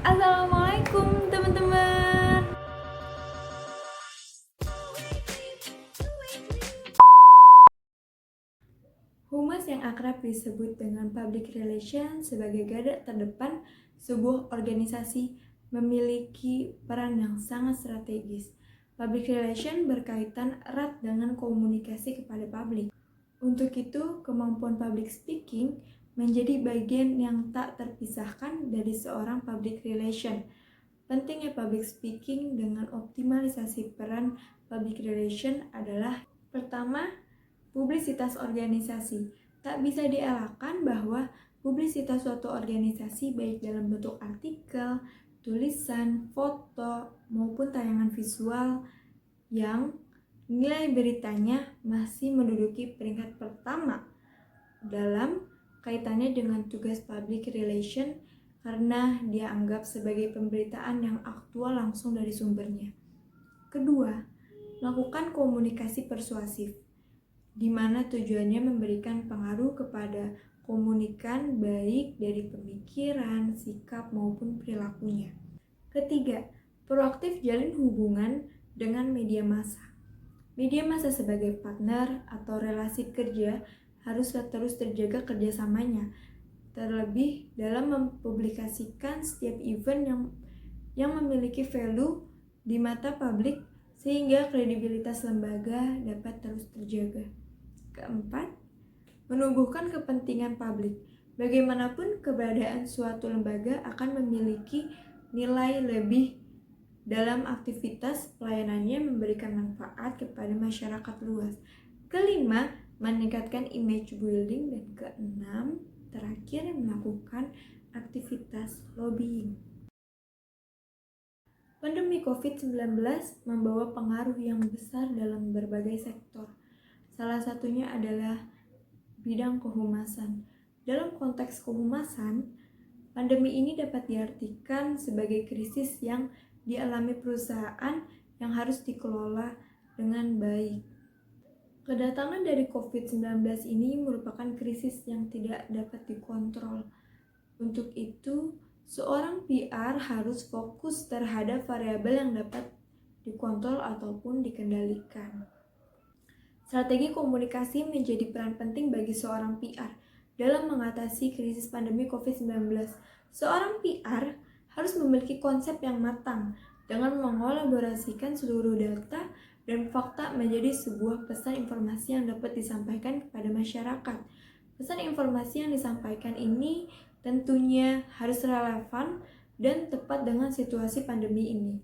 Assalamualaikum teman-teman. Humas yang akrab disebut dengan public relations sebagai garda terdepan sebuah organisasi memiliki peran yang sangat strategis. Public relation berkaitan erat dengan komunikasi kepada publik. Untuk itu, kemampuan public speaking menjadi bagian yang tak terpisahkan dari seorang public relation. Pentingnya public speaking dengan optimalisasi peran public relation adalah: pertama, publisitas organisasi. Tak bisa dielakkan bahwa publisitas suatu organisasi baik dalam bentuk artikel, tulisan, foto, maupun tayangan visual yang nilai beritanya masih menduduki peringkat pertama dalam kaitannya dengan tugas public relation karena dianggap sebagai pemberitaan yang aktual langsung dari sumbernya. Kedua, melakukan komunikasi persuasif, di mana tujuannya memberikan pengaruh kepada komunikan baik dari pemikiran, sikap, maupun perilakunya. Ketiga, proaktif jalin hubungan dengan media massa. Media massa sebagai partner atau relasi kerja haruslah terus terjaga kerjasamanya, terlebih dalam mempublikasikan setiap event yang memiliki value di mata publik sehingga kredibilitas lembaga dapat terus terjaga. Keempat, menumbuhkan kepentingan publik. Bagaimanapun keberadaan suatu lembaga akan memiliki nilai lebih dalam aktivitas pelayanannya memberikan manfaat kepada masyarakat luas. Kelima, meningkatkan image building. Dan keenam, terakhir, melakukan aktivitas lobbying. Pandemi COVID-19 membawa pengaruh yang besar dalam berbagai sektor. Salah satunya adalah bidang kehumasan. Dalam konteks kehumasan, pandemi ini dapat diartikan sebagai krisis yang dialami perusahaan yang harus dikelola dengan baik. Kedatangan dari COVID-19 ini merupakan krisis yang tidak dapat dikontrol. Untuk itu, seorang PR harus fokus terhadap variabel yang dapat dikontrol ataupun dikendalikan. Strategi komunikasi menjadi peran penting bagi seorang PR dalam mengatasi krisis pandemi COVID-19. Seorang PR harus memiliki konsep yang matang dengan mengolaborasikan seluruh data dan fakta menjadi sebuah pesan informasi yang dapat disampaikan kepada masyarakat. Pesan informasi yang disampaikan ini tentunya harus relevan dan tepat dengan situasi pandemi ini.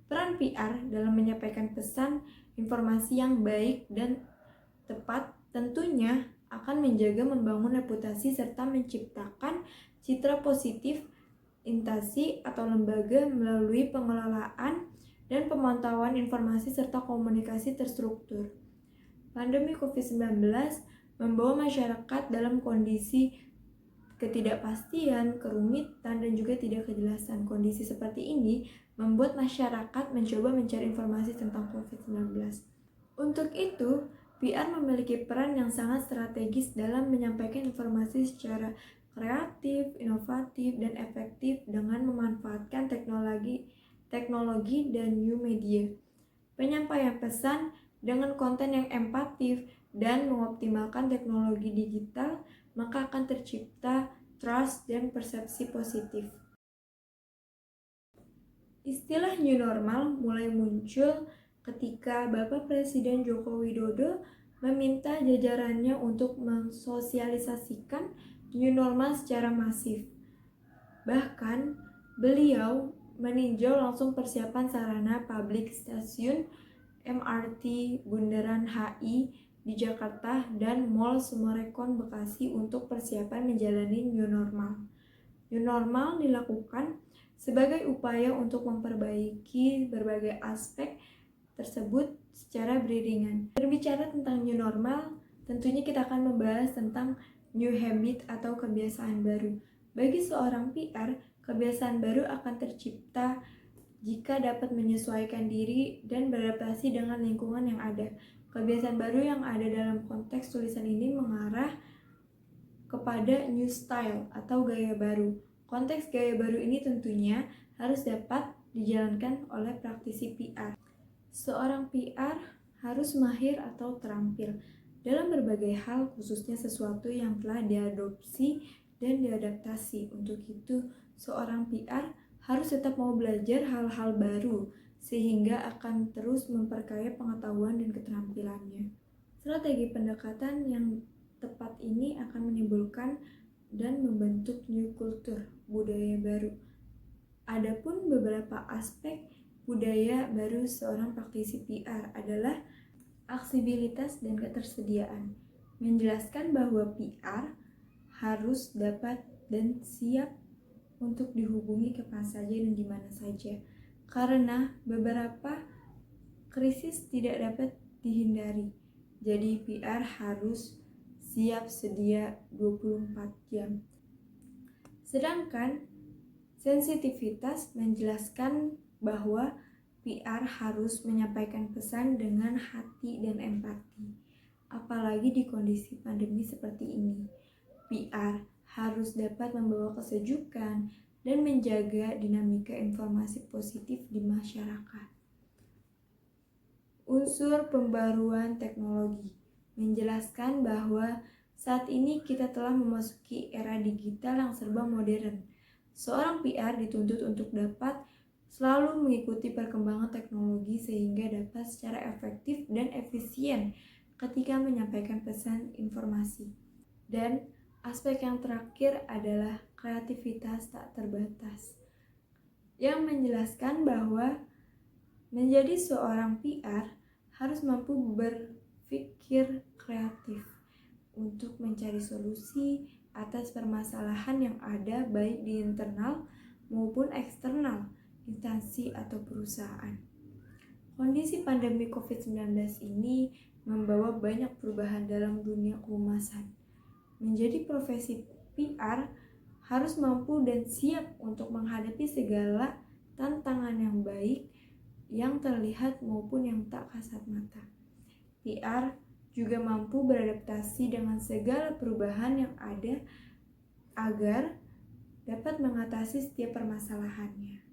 Peran PR dalam menyampaikan pesan informasi yang baik dan tepat tentunya akan menjaga membangun reputasi serta menciptakan citra positif instansi atau lembaga melalui pengelolaan dan pemantauan informasi serta komunikasi terstruktur. Pandemi COVID-19 membawa masyarakat dalam kondisi ketidakpastian, kerumitan, dan juga tidak kejelasan. Kondisi seperti ini membuat masyarakat mencoba mencari informasi tentang COVID-19. Untuk itu, PR memiliki peran yang sangat strategis dalam menyampaikan informasi secara kreatif, inovatif, dan efektif dengan memanfaatkan teknologi dan new media. Penyampaian pesan dengan konten yang empatif dan mengoptimalkan teknologi digital, maka akan tercipta trust dan persepsi positif. Istilah new normal mulai muncul ketika Bapak Presiden Joko Widodo meminta jajarannya untuk mensosialisasikan new normal secara masif. Bahkan, beliau meninjau langsung persiapan sarana publik stasiun MRT Bundaran HI di Jakarta dan Mall Summarecon Bekasi untuk persiapan menjalani new normal. New normal dilakukan sebagai upaya untuk memperbaiki berbagai aspek tersebut secara beriringan. Berbicara tentang new normal, tentunya kita akan membahas tentang new habit atau kebiasaan baru. Bagi seorang PR, kebiasaan baru akan tercipta jika dapat menyesuaikan diri dan beradaptasi dengan lingkungan yang ada. Kebiasaan baru yang ada dalam konteks tulisan ini mengarah kepada new style atau gaya baru. Konteks gaya baru ini tentunya harus dapat dijalankan oleh praktisi PR. Seorang PR harus mahir atau terampil dalam berbagai hal, khususnya sesuatu yang telah diadopsi dan diadaptasi. Untuk itu, seorang PR harus tetap mau belajar hal-hal baru sehingga akan terus memperkaya pengetahuan dan keterampilannya. Strategi pendekatan yang tepat ini akan menimbulkan dan membentuk new culture, budaya baru. Adapun beberapa aspek budaya baru seorang praktisi PR adalah aksibilitas dan ketersediaan. Menjelaskan bahwa PR harus dapat dan siap untuk dihubungi kapan saja dan di mana saja. Karena beberapa krisis tidak dapat dihindari. Jadi PR harus siap sedia 24 jam. Sedangkan sensitivitas menjelaskan bahwa PR harus menyampaikan pesan dengan hati dan empati. Apalagi di kondisi pandemi seperti ini, PR harus dapat membawa kesejukan dan menjaga dinamika informasi positif di masyarakat. Unsur pembaruan teknologi menjelaskan bahwa saat ini kita telah memasuki era digital yang serba modern. Seorang PR dituntut untuk dapat selalu mengikuti perkembangan teknologi sehingga dapat secara efektif dan efisien ketika menyampaikan pesan informasi. Dan aspek yang terakhir adalah kreativitas tak terbatas, yang menjelaskan bahwa menjadi seorang PR harus mampu berpikir kreatif untuk mencari solusi atas permasalahan yang ada baik di internal maupun eksternal instansi atau perusahaan. Kondisi pandemi COVID-19 ini membawa banyak perubahan dalam dunia kehumasan. Menjadi profesi PR harus mampu dan siap untuk menghadapi segala tantangan yang baik yang terlihat maupun yang tak kasat mata. PR juga mampu beradaptasi dengan segala perubahan yang ada agar dapat mengatasi setiap permasalahannya.